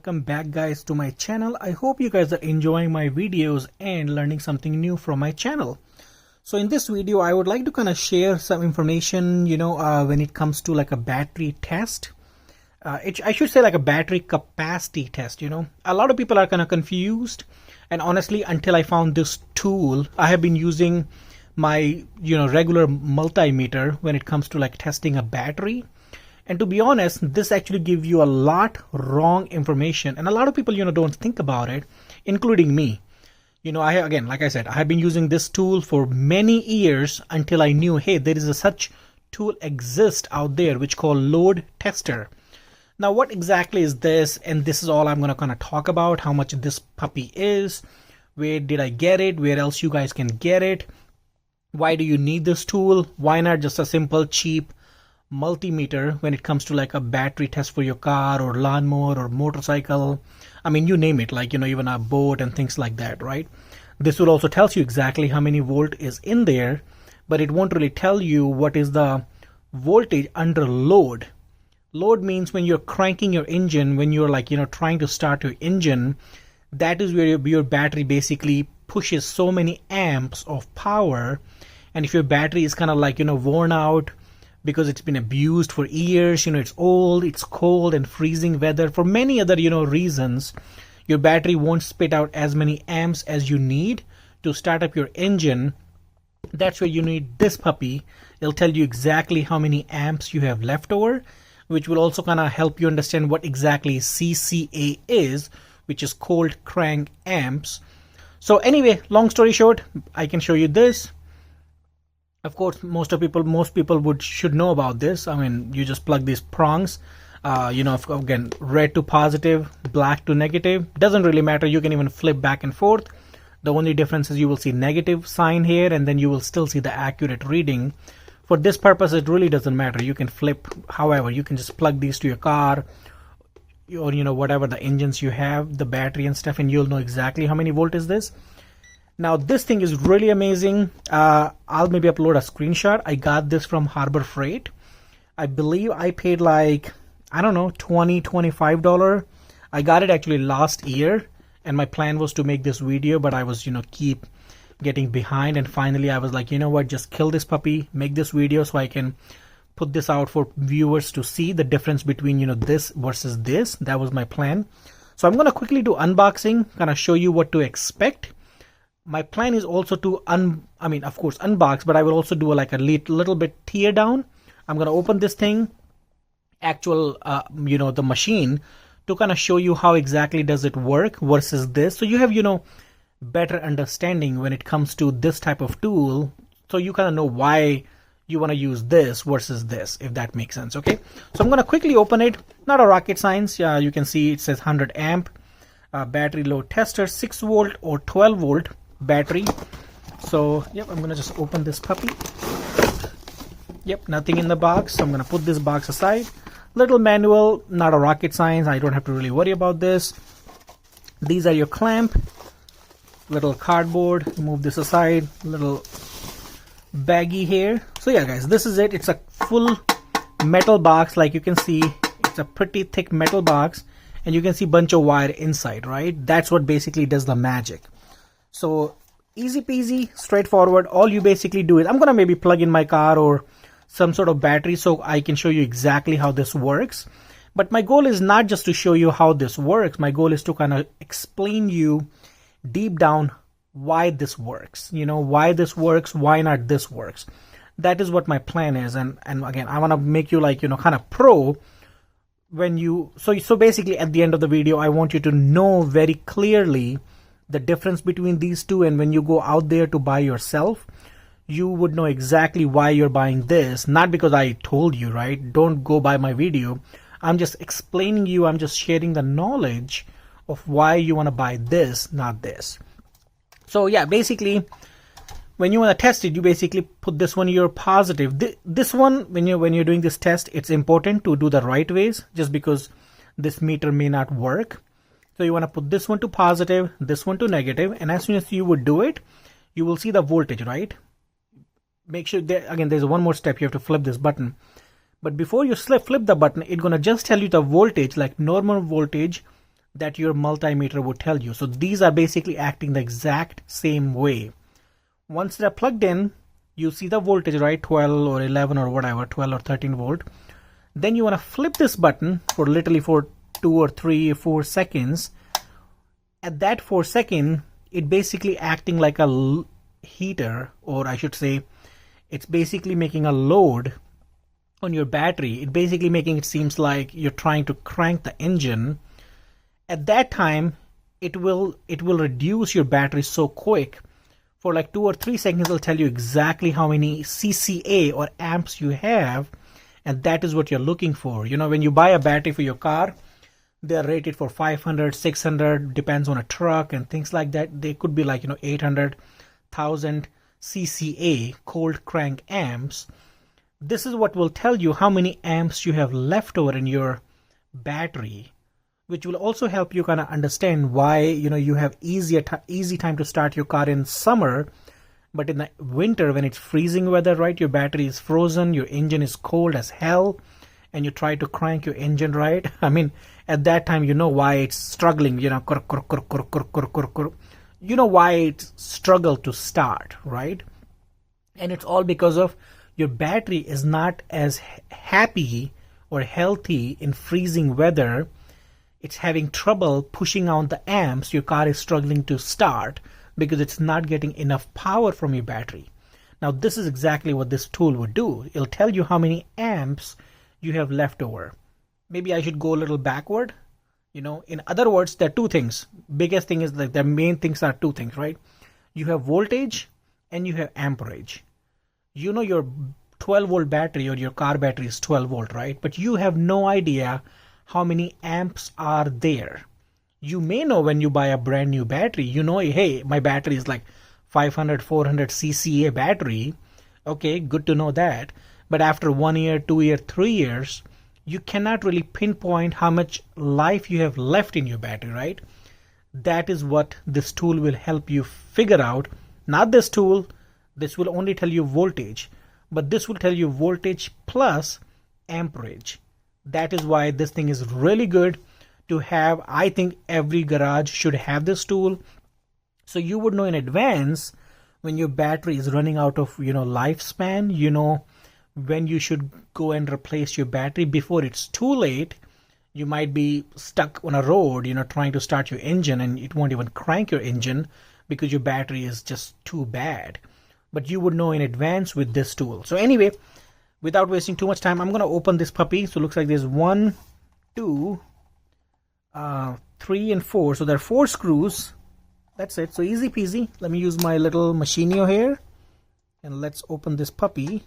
Welcome back guys to my channel. I hope you guys are enjoying my videos and learning something new from my channel. So in this video I would like to kind of share some information when it comes to like a battery test. I should say like a battery capacity test. A lot of people are kind of confused, and honestly until I found this tool I have been using my regular multimeter when it comes to like testing a battery. And to be honest, this actually gives you a lot wrong information, and a lot of people don't think about it, including me. Like I said, I have been using this tool for many years until I knew, hey, there is a such tool exists out there which called load tester. Now what exactly is this? And this is all I'm going to kind of talk about: how much this puppy is, where did I get it, where else you guys can get it, why do you need this tool, why not just a simple cheap multimeter when it comes to like a battery test for your car or lawnmower or motorcycle. I mean, you name it, like even a boat and things like that, right? This will also tells you exactly how many volt is in there, but it won't really tell you what is the voltage under load. Load means when you're cranking your engine, when you're like trying to start your engine, that is where your battery basically pushes so many amps of power. And if your battery is kind of like worn out because it's been abused for years, it's old, it's cold and freezing weather, for many other reasons, your battery won't spit out as many amps as you need to start up your engine. That's where you need this puppy. It'll tell you exactly how many amps you have left over, which will also kind of help you understand what exactly CCA is, which is cold crank amps. So anyway, long story short, I can show you this. Of course, most people should know about this. I mean, you just plug these prongs, again, red to positive, black to negative. Doesn't really matter. You can even flip back and forth. The only difference is you will see negative sign here, and then you will still see the accurate reading. For this purpose, it really doesn't matter. You can flip. However, you can just plug these to your car or whatever the engines you have, the battery and stuff, and you'll know exactly how many volt is this. Now this thing is really amazing. I'll maybe upload a screenshot. I got this from Harbor Freight. I believe I paid like, I don't know, $25. I got it actually last year, and my plan was to make this video, but I was keep getting behind, and finally I was like, what, just kill this puppy, make this video so I can put this out for viewers to see the difference between this versus this. That was my plan. So I'm gonna quickly do unboxing, kind of show you what to expect. My plan is also to of course unbox, but I will also do like a little bit tear down. I'm gonna open this thing, the machine, to kind of show you how exactly does it work versus this, so you have better understanding when it comes to this type of tool, so you kind of know why you want to use this versus this, if that makes sense. Okay, so I'm gonna quickly open it. Not a rocket science. Yeah, you can see it says 100 amp battery load tester, 6 volt or 12 volt battery. So yep, I'm gonna just open this puppy. Yep, nothing in the box, so I'm gonna put this box aside. Little manual, not a rocket science. I don't have to really worry about this. These are your clamp, little cardboard, move this aside, little baggy here. So yeah guys, this is it. It's a full metal box. Like you can see, it's a pretty thick metal box, and you can see bunch of wire inside, right? That's what basically does the magic. So easy peasy, straightforward. All you basically do is, I'm gonna maybe plug in my car or some sort of battery so I can show you exactly how this works. But my goal is not just to show you how this works. My goal is to kind of explain you deep down why this works. Why this works, why not this works. That is what my plan is. And again, I want to make you like kind of pro when you so basically at the end of the video I want you to know very clearly the difference between these two, and when you go out there to buy yourself, you would know exactly why you're buying this. Not because I told you, right? Don't go buy my video. I'm just explaining you, I'm just sharing the knowledge of why you want to buy this, not this. So yeah, basically when you want to test it, you basically put this one your positive. This one, when you're doing this test, it's important to do the right ways, just because this meter may not work. So you want to put this one to positive, this one to negative, and as soon as you would do it, you will see the voltage, right? Make sure that, again, there's one more step. You have to flip this button. But before you flip the button, it's gonna just tell you the voltage, like normal voltage, that your multimeter would tell you. So these are basically acting the exact same way. Once they're plugged in, you see the voltage, right? 12 or 11 or whatever, 12 or 13 volt. Then you want to flip this button for literally for 2 or 3 or 4 seconds. At that 4 second, it basically acting like a heater, or I should say, it's basically making a load on your battery. It basically making it seems like you're trying to crank the engine. At that time, it will reduce your battery so quick. For like 2 or 3 seconds, it'll tell you exactly how many CCA or amps you have, and that is what you're looking for. You know, when you buy a battery for your car, they're rated for 500, 600, depends on a truck and things like that. They could be like, 800,000 CCA, cold crank amps. This is what will tell you how many amps you have left over in your battery, which will also help you kind of understand why, you have easy time to start your car in summer, but in the winter when it's freezing weather, right, your battery is frozen, your engine is cold as hell, and you try to crank your engine, right? I mean, at that time, you know why it's struggling, you know why it's struggled to start, right? And it's all because of your battery is not as happy or healthy in freezing weather. It's having trouble pushing out the amps. Your car is struggling to start because it's not getting enough power from your battery. Now, this is exactly what this tool would do. It'll tell you how many amps you have left over. Maybe I should go a little backward. In other words, there are two things. Biggest thing is like the main things are two things, right? You have voltage and you have amperage. Your 12 volt battery or your car battery is 12 volt, right? But you have no idea how many amps are there. You may know when you buy a brand new battery, hey, my battery is like 500, 400 CCA battery. Okay, good to know that. But after 1 year, 2 year, 3 years, you cannot really pinpoint how much life you have left in your battery, right? That is what this tool will help you figure out. Not this tool. This will only tell you voltage, but this will tell you voltage plus amperage. That is why this thing is really good to have. I think every garage should have this tool. So you would know in advance when your battery is running out of, lifespan, when you should go and replace your battery before it's too late. You might be stuck on a road, trying to start your engine and it won't even crank your engine because your battery is just too bad. But you would know in advance with this tool. So anyway, without wasting too much time, I'm going to open this puppy. So it looks like there's 1, 2, 3, and 4. So there are 4 screws. That's it. So easy peasy. Let me use my little machinio here. And let's open this puppy.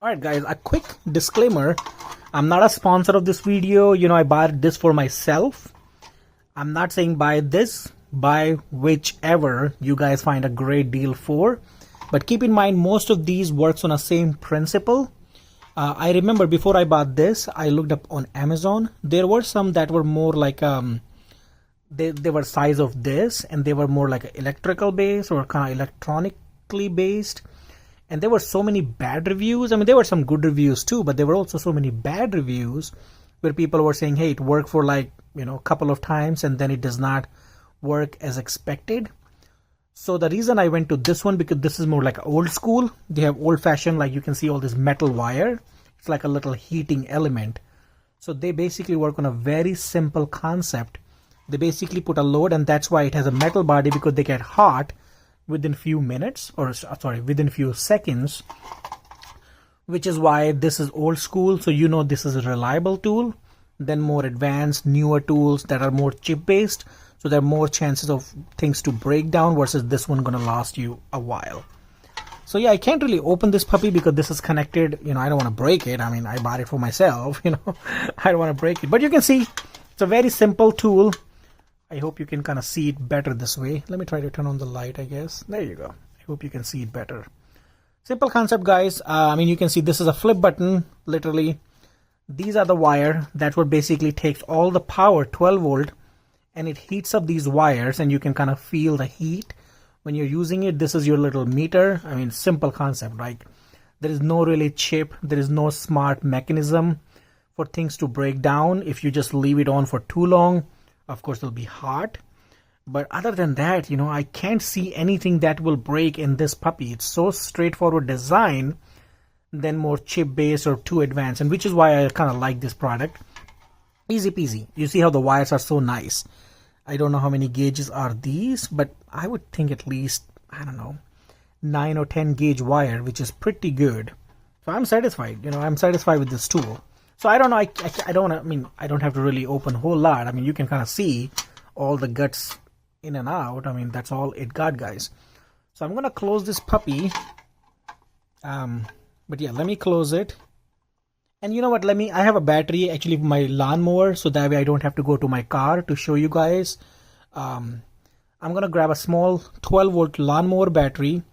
Alright guys, a quick disclaimer. I'm not a sponsor of this video. I bought this for myself. I'm not saying buy this. Buy whichever you guys find a great deal for. But keep in mind, most of these works on the same principle. I remember before I bought this, I looked up on Amazon. There were some that were more like, they were size of this. And they were more like electrical based or kind of electronically based. And there were so many bad reviews. I mean, there were some good reviews too, but there were also so many bad reviews where people were saying, hey, it worked for like, a couple of times and then it does not work as expected. So the reason I went to this one, because this is more like old school. They have old fashioned, like you can see all this metal wire. It's like a little heating element. So they basically work on a very simple concept. They basically put a load, and that's why it has a metal body, because they get hot within few minutes, or sorry, within few seconds, which is why this is old school. So this is a reliable tool. Then more advanced, newer tools that are more chip based, so there are more chances of things to break down, versus this one gonna last you a while. So yeah, I can't really open this puppy because this is connected. I don't want to break it. I mean, I bought it for myself. I don't want to break it. But you can see it's a very simple tool. I hope you can kind of see it better this way. Let me try to turn on the light, I guess. There you go. I hope you can see it better. Simple concept, guys. I mean, you can see this is a flip button, literally. These are the wire. That's what basically takes all the power, 12 volt, and it heats up these wires, and you can kind of feel the heat when you're using it, this is your little meter. I mean, simple concept, right? There is no really chip, there is no smart mechanism for things to break down. If you just leave it on for too long, of course it'll be hot. But other than that, I can't see anything that will break in this puppy. It's so straightforward design than more chip based or too advanced, and which is why I kind of like this product. Easy peasy. You see how the wires are so nice. I don't know how many gauges are these, but I would think at least, I don't know, 9 or 10 gauge wire, which is pretty good. So I'm satisfied. I'm satisfied with this tool. So I don't know. I don't have to really open a whole lot. I mean, you can kind of see all the guts in and out. I mean, that's all it got, guys. So I'm gonna close this puppy. But yeah, let me close it. And you know what? I have a battery actually for my lawnmower, so that way I don't have to go to my car to show you guys. I'm gonna grab a small 12-volt lawnmower battery.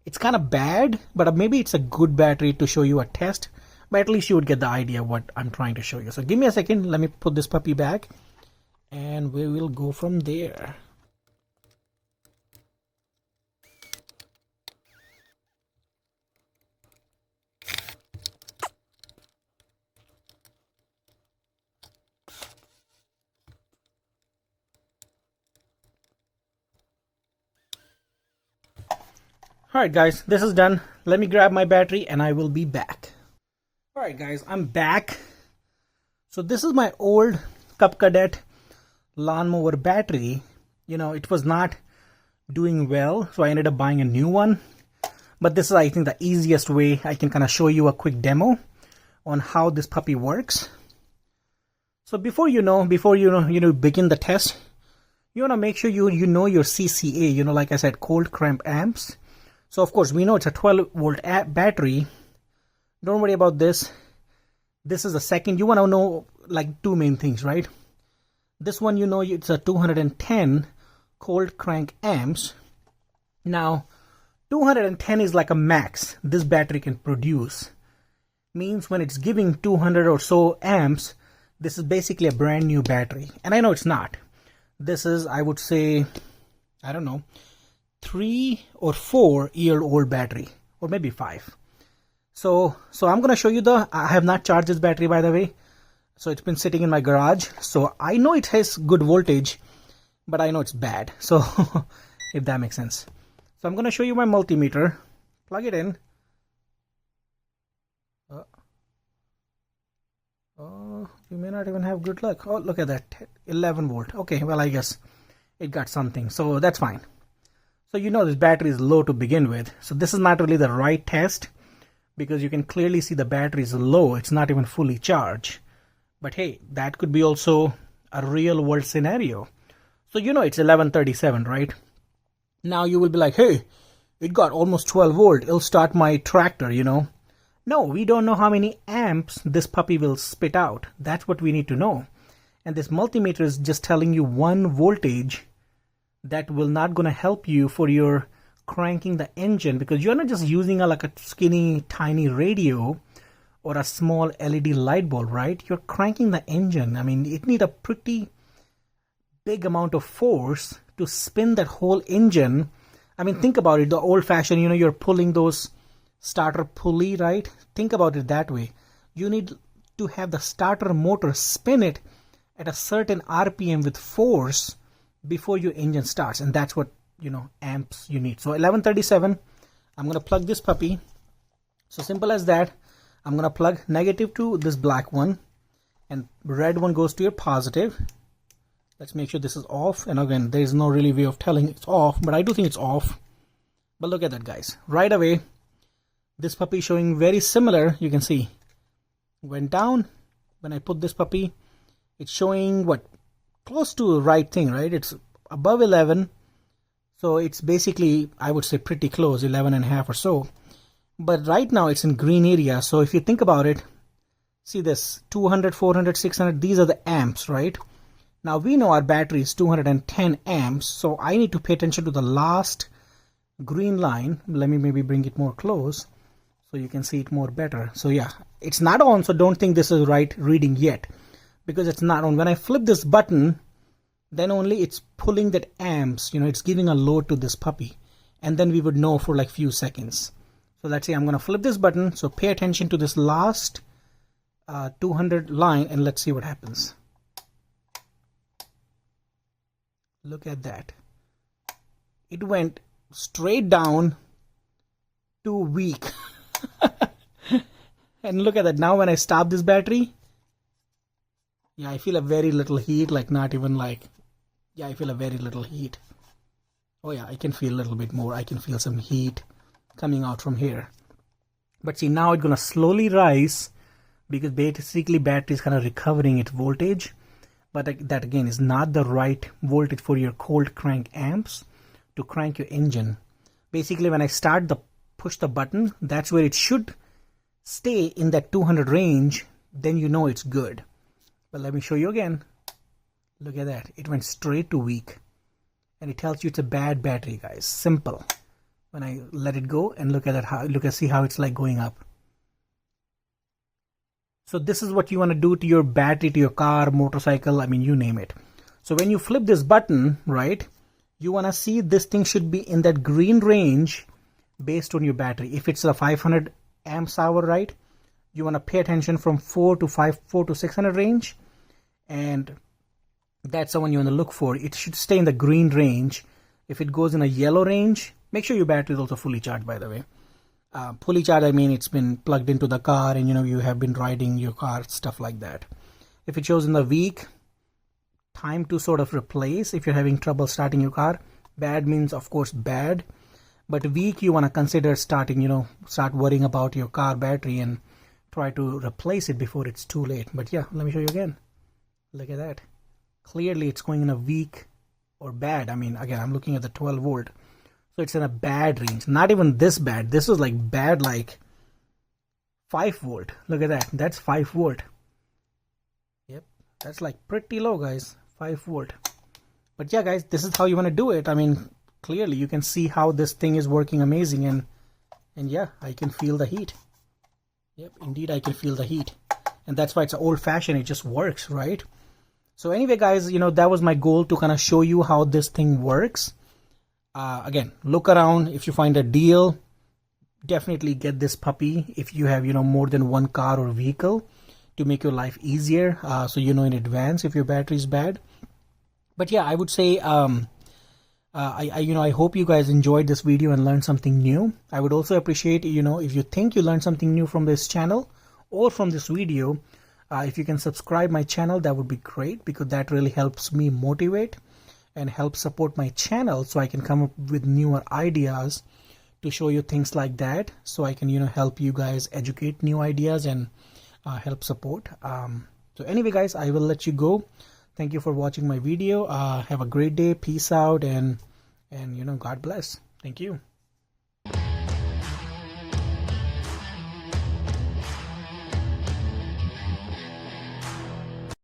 It's kind of bad, but maybe it's a good battery to show you a test. But at least you would get the idea of what I'm trying to show you. So give me a second. Let me put this puppy back, and we will go from there. Alright guys, this is done. Let me grab my battery and I will be back. Alright guys, I'm back. So this is my old Cub Cadet lawnmower battery. It was not doing well, so I ended up buying a new one. But this is, I think, the easiest way I can kind of show you a quick demo on how this puppy works. So before you begin the test, you want to make sure you know your CCA, like I said, cold cramp amps. So of course we know it's a 12-volt battery. Don't worry about this. This is the second. You want to know like two main things, right? This one, it's a 210 cold crank amps. Now 210 is like a max this battery can produce. Means when it's giving 200 or so amps, this is basically a brand new battery. And I know it's not. This is, I would say, I don't know, 3 or 4 year old battery, or maybe 5. So I'm gonna show you I have not charged this battery, by the way. So it's been sitting in my garage. So I know it has good voltage, but I know it's bad. So if that makes sense. So I'm gonna show you my multimeter. Plug it in. Oh, you may not even have good luck. Oh, look at that, 11 volt. Okay, well, I guess it got something, so that's fine. So this battery is low to begin with. So this is not really the right test, because you can clearly see the battery is low. It's not even fully charged. But hey, that could be also a real world scenario. So it's 11:37, right? Now you will be like, hey, it got almost 12 volt. It'll start my tractor, No, we don't know how many amps this puppy will spit out. That's what we need to know. And this multimeter is just telling you one voltage that will not going to help you for your cranking the engine, because you're not just using like a skinny tiny radio or a small LED light bulb, right? You're cranking the engine. I mean, it needs a pretty big amount of force to spin that whole engine. I mean, think about it, the old fashioned, you're pulling those starter pulley, right? Think about it that way. You need to have the starter motor spin it at a certain RPM with force before your engine starts, and that's what amps you need. So 11:37, I'm gonna plug this puppy. So simple as that. I'm gonna plug negative to this black one, and red one goes to your positive. Let's make sure this is off, and again, there's no really way of telling it's off, but I do think it's off. But look at that, guys, right away this puppy is showing very similar. You can see went down. When I put this puppy, it's showing what, close to the right thing, right? It's above 11, so it's basically, I would say, pretty close, 11 and a half or so. But right now it's in green area. So if you think about it, see this 200, 400, 600, these are the amps, right? Now we know our battery is 210 amps, so I need to pay attention to the last green line. Let me maybe bring it more close so you can see it more better. So yeah, it's not on, so don't think this is right reading yet, because it's not on. When I flip this button, then only it's pulling that amps, it's giving a load to this puppy. and then we would know for like few seconds. So let's say I'm going to flip this button. So pay attention to this last 200 line and let's see what happens. Look at that. It went straight down to weak. And look at that. Now when I stop this battery, yeah, I feel a very little heat, like not even like, yeah, I feel a very little heat. Oh yeah, I can feel a little bit more. I can feel some heat coming out from here. But see, now it's going to slowly rise because basically battery is kind of recovering its voltage. But that again is not the right voltage for your cold crank amps to crank your engine. Basically when I push the button, that's where it should stay in that 200 range. Then you know it's good. But let me show you again. Look at that. It went straight to weak. And it tells you it's a bad battery, guys. Simple. When I let it go and look at that, see how it's like going up. So this is what you want to do to your battery, to your car, motorcycle, I mean, you name it. So when you flip this button, right, you want to see this thing should be in that green range based on your battery. If it's a 500 amps hour, right, you want to pay attention from 4 to 600 range. And that's the one you want to look for. It should stay in the green range. If it goes in a yellow range, make sure your battery is also fully charged, by the way. Fully charged, I mean it's been plugged into the car and you have been riding your car, stuff like that. If it shows in the weak, time to sort of replace if you're having trouble starting your car. Bad means of course bad, but weak you want to consider starting, start worrying about your car battery and try to replace it before it's too late. But yeah, let me show you again. Look at that. Clearly it's going in a weak or bad. I mean, again, I'm looking at the 12 volt. So it's in a bad range. Not even this bad. This was like bad, like 5 volt. Look at that. That's 5 volt. Yep. That's like pretty low, guys. 5 volt. But yeah, guys, this is how you want to do it. I mean, clearly you can see how this thing is working amazing. And yeah, I can feel the heat. Yep, indeed, I can feel the heat. And that's why it's old fashioned. It just works, right? So anyway, guys, that was my goal to kind of show you how this thing works. Again, look around. If you find a deal, definitely get this puppy if you have more than one car or vehicle to make your life easier, so in advance if your battery is bad. But yeah, I would say I hope you guys enjoyed this video and learned something new. I would also appreciate if you think you learned something new from this channel or from this video, if you can subscribe my channel, that would be great, because that really helps me motivate and help support my channel, so I can come up with newer ideas to show you things like that, so I can help you guys educate new ideas and help support. So anyway, guys, I will let you go. Thank you for watching my video. Have a great day. Peace out, and God bless. Thank you.